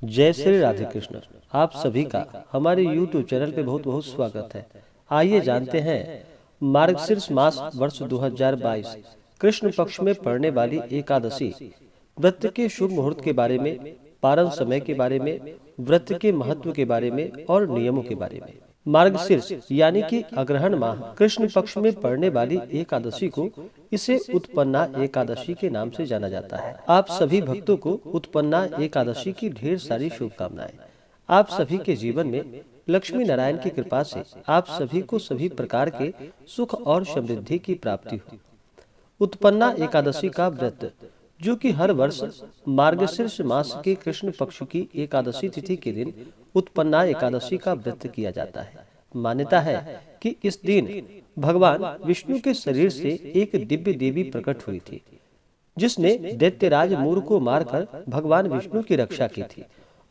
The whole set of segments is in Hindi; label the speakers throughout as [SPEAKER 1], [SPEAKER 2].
[SPEAKER 1] जय श्री राधे कृष्ण। आप सभी का हमारे YouTube चैनल पे बहुत बहुत स्वागत है। आइए जानते हैं मार्गशीर्ष मास वर्ष 2022 कृष्ण पक्ष में पड़ने वाली एकादशी व्रत के शुभ मुहूर्त के बारे में, पारण समय के बारे में, व्रत के महत्व के बारे में और नियमों के बारे में। मार्गशीर्ष यानी कि अग्रहण माह कृष्ण पक्ष में पड़ने वाली एकादशी को इसे उत्पन्ना एकादशी के नाम से जाना जाता है। आप सभी भक्तों को उत्पन्ना एकादशी की ढेर सारी शुभकामनाएं। आप सभी के जीवन में लक्ष्मी नारायण की कृपा से आप सभी को सभी प्रकार के सुख और समृद्धि की प्राप्ति हो। उत्पन्ना एकादशी का व्रत, जो कि हर वर्ष मार्गशीर्ष मास के कृष्ण पक्ष की एकादशी तिथि के दिन उत्पन्ना एकादशी का व्रत किया जाता है। मान्यता है कि इस दिन भगवान विष्णु के शरीर से एक दिव्य देवी प्रकट हुई थी, जिसने दैत्यराज मूर को मारकर भगवान विष्णु की रक्षा की थी,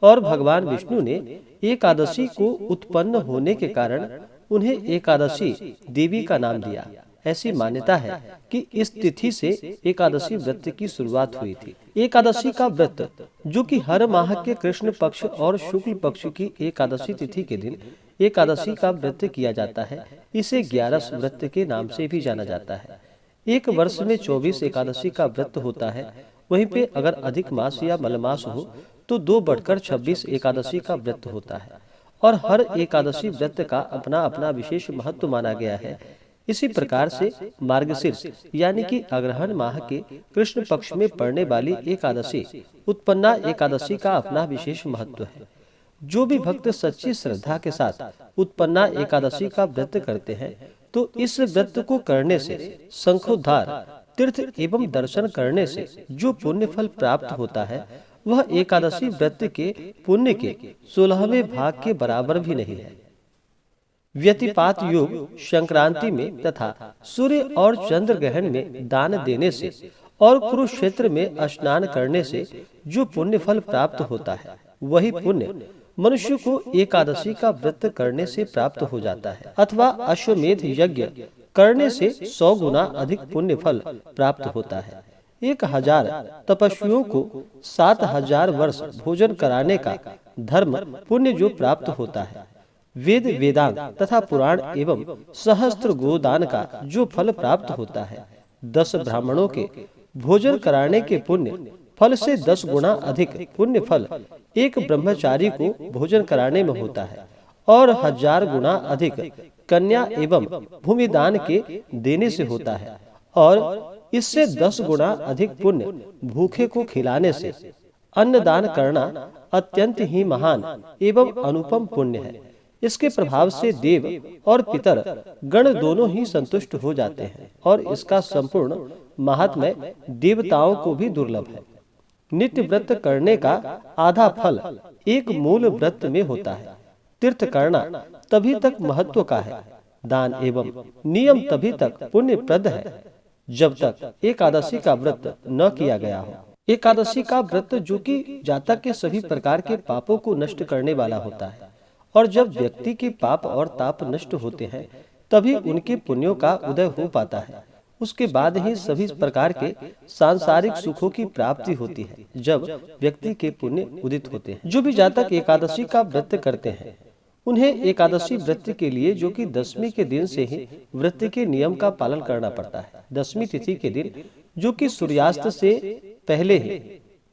[SPEAKER 1] और भगवान विष्णु ने एकादशी को उत्पन्न होने के कारण उन्हें एकादशी देवी का नाम दिया। ऐसी मान्यता है कि इस तिथि से एकादशी व्रत की शुरुआत हुई थी। एकादशी का व्रत, जो कि हर माह के कृष्ण पक्ष और शुक्ल पक्ष की एकादशी तिथि के दिन एकादशी का व्रत किया जाता है, इसे 11 व्रत के नाम से भी जाना जाता है। एक वर्ष में 24 एकादशी का व्रत होता है। वहीं पे अगर अधिक मास या मलमास हो तो 2 बढ़कर 26 एकादशी का व्रत होता है, और हर एकादशी व्रत का अपना अपना विशेष महत्व माना गया है। इसी प्रकार से मार्गशीर्ष यानी कि अग्रहण माह के कृष्ण पक्ष में पड़ने वाली एकादशी उत्पन्ना एकादशी का अपना विशेष महत्व है। जो भी भक्त सच्ची श्रद्धा के साथ उत्पन्ना एकादशी का व्रत करते हैं, तो इस व्रत को करने से शंखोद्धार, तीर्थ एवं दर्शन करने से जो पुण्य फल प्राप्त होता है, वह एकादशी व्रत के पुण्य के 16वें भाग के बराबर भी नहीं है। व्यतिपात योग संक्रांति में तथा सूर्य और चंद्र ग्रहण में दान देने से और कुरुक्षेत्र में स्नान करने से जो पुण्य फल प्राप्त होता है, वही पुण्य मनुष्य को एकादशी का व्रत करने से प्राप्त हो जाता है, अथवा अश्वमेध यज्ञ करने से 100 गुना अधिक पुण्य फल प्राप्त होता है। 1000 तपस्वियों को 7000 वर्ष भोजन कराने का धर्म पुण्य जो प्राप्त होता है, वेद वेदांग तथा पुराण एवं सहस्त्र गोदान का जो फल प्राप्त होता है, 10 ब्राह्मणों के भोजन कराने के पुण्य फल से 10 गुना अधिक पुण्य फल एक ब्रह्मचारी को भोजन कराने में होता है, और 1000 गुना अधिक कन्या एवं भूमिदान के देने से होता है, और इससे 10 गुना अधिक पुण्य भूखे को खिलाने से अन्नदान करना अत्यंत ही महान एवं अनुपम पुण्य है। इसके प्रभाव से देव और पितर गण दोनों ही संतुष्ट हो जाते हैं, और इसका संपूर्ण महात्म्य देवताओं को भी दुर्लभ है। नित्य व्रत करने का आधा फल एक मूल व्रत में होता है। तीर्थ करना तभी तक महत्व का है, दान एवं नियम तभी तक पुण्यप्रद है, जब तक एकादशी का व्रत न किया गया हो। एकादशी का व्रत, जो कि जातक के सभी प्रकार के पापों को नष्ट करने वाला होता है, और जब व्यक्ति के पाप और ताप नष्ट होते हैं, तभी उनके पुण्यों का उदय हो पाता है। उसके बाद ही सभी प्रकार के सांसारिक सुखों की प्राप्ति होती है, जब व्यक्ति के पुण्य उदित होते हैं। जो भी जातक एकादशी का व्रत करते हैं, उन्हें एकादशी व्रत के लिए, जो कि 10वीं के दिन से ही व्रत के नियम का पालन करना पड़ता है। 10वीं तिथि के दिन, जो कि सूर्यास्त से पहले ही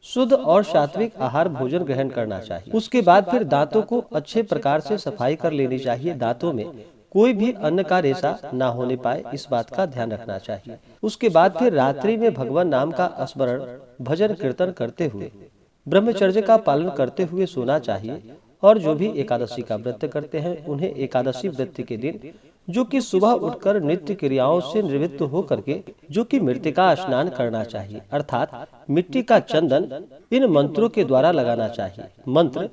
[SPEAKER 1] शुद्ध और सात्विक आहार भोजन ग्रहण करना चाहिए। उसके बाद फिर दांतों को अच्छे प्रकार से सफाई कर लेनी चाहिए। दांतों में कोई भी अन्न का रेशा ना होने पाए, इस बात का ध्यान रखना चाहिए। उसके बाद फिर रात्रि में भगवान नाम का स्मरण, भजन कीर्तन करते हुए, ब्रह्मचर्य का पालन करते हुए सोना चाहिए। और जो भी एकादशी का व्रत करते हैं, उन्हें एकादशी व्रत के दिन, जो कि सुबह उठकर नित्य क्रियाओं से निवृत्त होकर के, जो कि मृतिका स्नान करना चाहिए, अर्थात मिट्टी का चंदन इन मंत्रों के द्वारा लगाना चाहिए। मंत्र: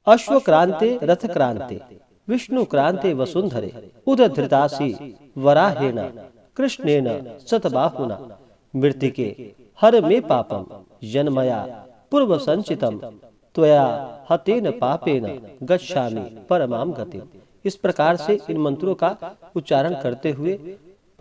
[SPEAKER 1] अश्व क्रांते रथ क्रांते विष्णु क्रांते वसुंधरे उदधृतासी वराहेण कृष्णेन शतबाहुना मृतिके हर मे पापम जन्मया पूर्व संचितम त्वया हतेन पापेन गच्छामि परमाम गतिम। इस प्रकार से इन मंत्रों का उच्चारण करते हुए,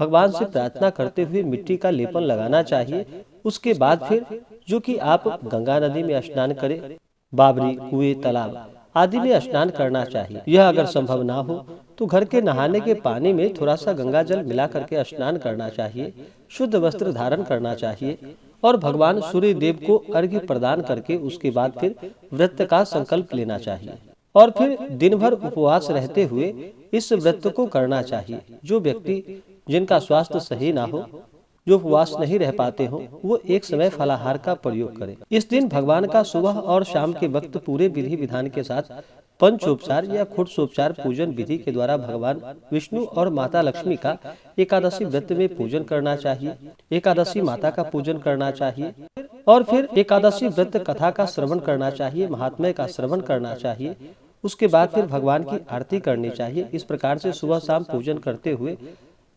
[SPEAKER 1] भगवान से प्रार्थना करते हुए मिट्टी का लेपन लगाना चाहिए। उसके बाद फिर जो कि आप गंगा नदी में स्नान करें, बाबरी, कुएं, तालाब आदि में स्नान करना चाहिए। यह अगर संभव ना हो तो घर के नहाने के पानी में थोड़ा सा गंगा जल मिला करके स्नान करना चाहिए। शुद्ध वस्त्र धारण करना चाहिए और भगवान सूर्य देव को अर्घ्य प्रदान करके उसके बाद फिर व्रत का संकल्प लेना चाहिए और फिर दिन भर उपवास रहते हुए इस व्रत को करना चाहिए। जो व्यक्ति जिनका स्वास्थ्य सही ना हो, जो उपवास नहीं रह पाते हो, वो एक समय फलाहार का प्रयोग करें। इस दिन भगवान का सुबह और शाम के वक्त पूरे विधि विधान के साथ पंचोपचार या खुटसोपचार पूजन विधि के द्वारा भगवान विष्णु और माता लक्ष्मी का एकादशी व्रत में पूजन करना चाहिए। एकादशी माता का पूजन करना चाहिए और फिर एकादशी व्रत कथा का श्रवण करना चाहिए, महात्म्य का श्रवण करना चाहिए। उसके बाद फिर भगवान की आरती करनी चाहिए। इस प्रकार से सुबह शाम पूजन करते हुए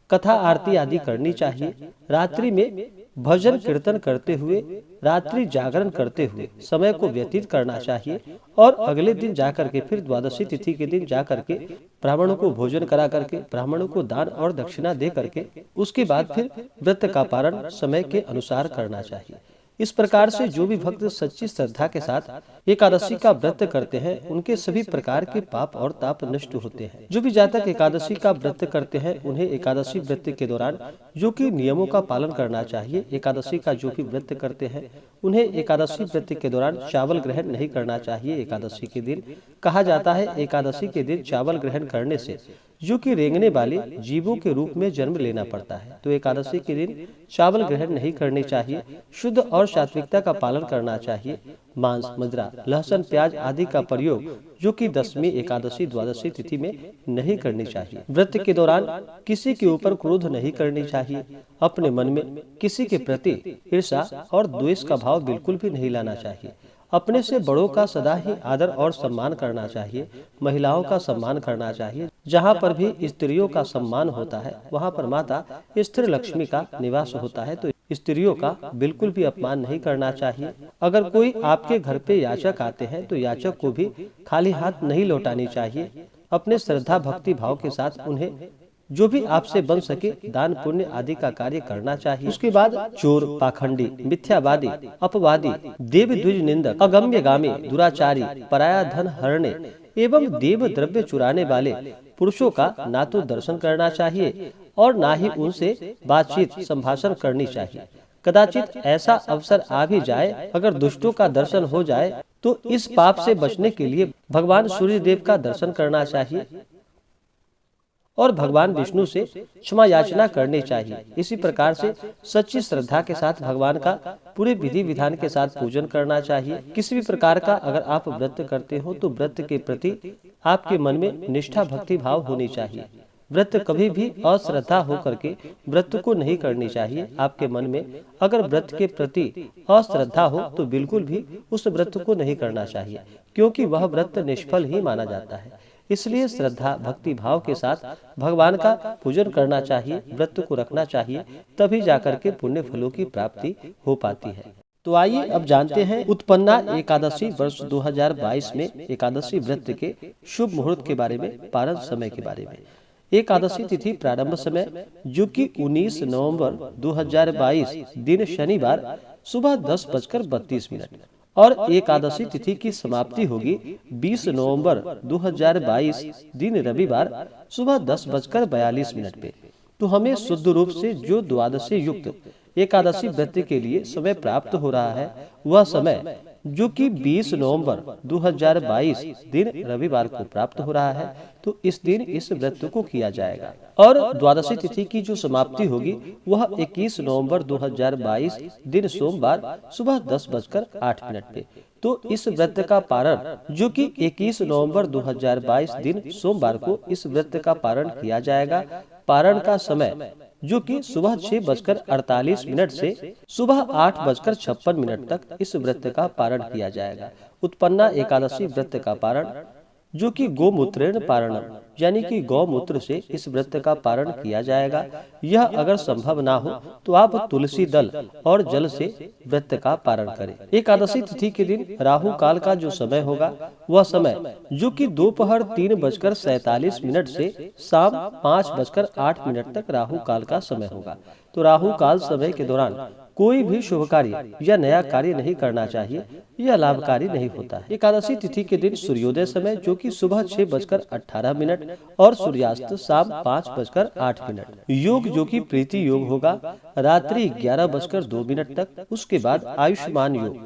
[SPEAKER 1] कथा आरती आदि करनी चाहिए। रात्रि में भजन कीर्तन करते हुए, रात्रि जागरण करते हुए समय को व्यतीत करना चाहिए और अगले दिन जाकर के फिर द्वादशी तिथि के दिन जाकर के ब्राह्मणों को भोजन करा करके, ब्राह्मणों को दान और दक्षिणा दे करके उसके बाद फिर व्रत का पारण समय के अनुसार करना चाहिए। इस प्रकार से जो भी भक्त सच्ची श्रद्धा के साथ एकादशी का व्रत करते हैं उनके सभी प्रकार के पाप और ताप नष्ट होते हैं। जो भी जातक एकादशी का व्रत करते हैं उन्हें एकादशी व्रत के दौरान जो कि नियमों का पालन करना चाहिए। एकादशी का जो भी व्रत करते हैं उन्हें एकादशी व्रत के दौरान चावल ग्रहण नहीं करना चाहिए। एकादशी के दिन कहा जाता है एकादशी के दिन चावल ग्रहण करने से जो कि रेंगने वाले जीवों के रूप में जन्म लेना पड़ता है, तो एकादशी के दिन चावल ग्रहण नहीं करने चाहिए। शुद्ध और सात्विकता का पालन करना चाहिए। मांस, मदिरा, लहसुन, प्याज आदि का प्रयोग जो कि दशमी, एकादशी, द्वादशी तिथि में नहीं करनी चाहिए। व्रत के दौरान किसी के ऊपर क्रोध नहीं करनी चाहिए। अपने मन में किसी के प्रति ईर्ष्या और द्वेष का भाव बिल्कुल भी नहीं लाना चाहिए। अपने से बड़ों का सदा ही आदर और सम्मान करना चाहिए। महिलाओं का सम्मान करना चाहिए। जहाँ पर भी स्त्रियों का सम्मान होता है वहाँ पर माता स्थिर लक्ष्मी का निवास होता है, तो स्त्रियों का बिल्कुल भी अपमान नहीं करना चाहिए। अगर कोई आपके घर पे याचक आते हैं तो याचक को भी खाली हाथ नहीं लौटानी चाहिए। अपने श्रद्धा भक्ति भाव के साथ उन्हें जो भी आपसे बन सके दान पुण्य आदि का कार्य करना चाहिए। उसके बाद चोर, पाखंडी, मिथ्यावादी, अपवादी, देव द्विज निंदक, अगम्यगामी, दुराचारी, पराया धन हरणे एवं देव द्रव्य चुराने वाले पुरुषों का ना तो दर्शन करना चाहिए और ना ही उनसे बातचीत संभाषण करनी चाहिए। कदाचित ऐसा अवसर आ भी जाए, अगर दुष्टों का दर्शन हो जाए तो इस पाप से बचने के लिए भगवान सूर्य देव का दर्शन करना चाहिए और भगवान विष्णु से क्षमा याचना करनी चाहिए। इसी प्रकार से सच्ची श्रद्धा के साथ भगवान का पूरे विधि विधान के साथ पूजन करना चाहिए। किसी भी प्रकार का अगर आप व्रत करते हो तो व्रत के प्रति आपके मन में निष्ठा भक्ति भाव होनी चाहिए। व्रत कभी भी अश्रद्धा होकर के व्रत को नहीं करनी चाहिए। आपके मन में अगर व्रत के प्रति अश्रद्धा हो तो बिल्कुल भी उस व्रत को नहीं करना चाहिए, क्योंकि वह व्रत निष्फल ही माना जाता है। इसलिए श्रद्धा भक्ति भाव के साथ भगवान का पूजन करना चाहिए, व्रत को रखना चाहिए, तभी जाकर के पुण्य फलों की प्राप्ति हो पाती है। तो आइए अब जानते हैं उत्पन्ना एकादशी वर्ष 2022 में एकादशी व्रत के शुभ मुहूर्त के बारे में, पारण समय के बारे में। एकादशी तिथि प्रारंभ समय जो कि 19 नवंबर 2022 दिन शनिवार सुबह 10:32 और एकादशी तिथि की समाप्ति होगी 20 नवंबर 2022 दिन रविवार सुबह 10:42 पे। तो हमें शुद्ध रूप से जो द्वादशी युक्त एकादशी व्रत के लिए समय प्राप्त हो रहा है वह समय जो कि 20 नवंबर 2022 दिन रविवार को प्राप्त हो रहा है, तो इस दिन इस व्रत को किया जाएगा। और द्वादशी तिथि की जो समाप्ति होगी वह 21 नवंबर 2022 दिन सोमवार सुबह 10:08 पे। तो इस व्रत का पारण जो कि 21 नवंबर 2022 दिन सोमवार को इस व्रत का पारण किया जाएगा। पारण का समय जो कि सुबह 6:48 से सुबह 8:56 तक इस व्रत का पारण किया जाएगा। उत्पन्ना एकादशी व्रत का पारण जो कि गोमूत्रेण पारणम यानी कि गौमूत्र से इस व्रत का पारण किया जाएगा। यह अगर संभव ना हो तो आप तुलसी दल और जल से व्रत का पारण करें। एकादशी तिथि के दिन राहु काल का जो समय होगा वह समय जो कि दोपहर 3:47 से शाम 5:08 तक राहु काल का समय होगा। तो राहु काल समय के दौरान कोई भी शुभ कार्य या नया कार्य नहीं करना चाहिए, यह लाभकारी नहीं होता है। एकादशी तिथि के दिन सूर्योदय समय जो कि सुबह 6:18 और सूर्यास्त शाम 5:08। योग जो कि प्रीति योग होगा रात्रि 11:02 तक। उसके बाद आयुष्मान योग।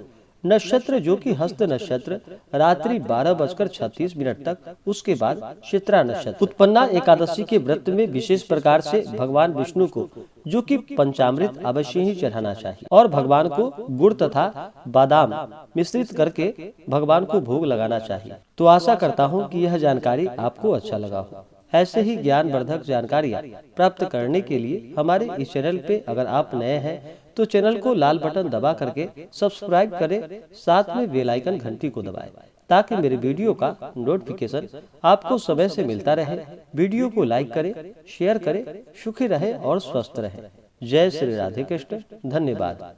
[SPEAKER 1] नक्षत्र जो कि हस्त नक्षत्र रात्रि 12:36 तक। उसके बाद चित्रा नक्षत्र। उत्पन्ना एकादशी के व्रत में विशेष प्रकार से भगवान विष्णु को जो कि पंचामृत अवश्य ही चढ़ाना चाहिए और भगवान को गुड़ तथा बादाम मिश्रित करके भगवान को भोग लगाना चाहिए। तो आशा करता हूँ कि यह जानकारी आपको अच्छा लगा हो। ऐसे ही ज्ञानवर्धक जानकारियाँ प्राप्त करने के लिए हमारे इस चैनल पे अगर आप नए हैं तो चैनल को लाल बटन दबा करके सब्सक्राइब करें, साथ में बेल आइकन घंटी को दबाएं ताकि मेरे वीडियो का नोटिफिकेशन आपको समय से मिलता रहे। वीडियो को लाइक करें, शेयर करें। सुखी रहे और स्वस्थ रहे। जय श्री राधे कृष्ण। धन्यवाद।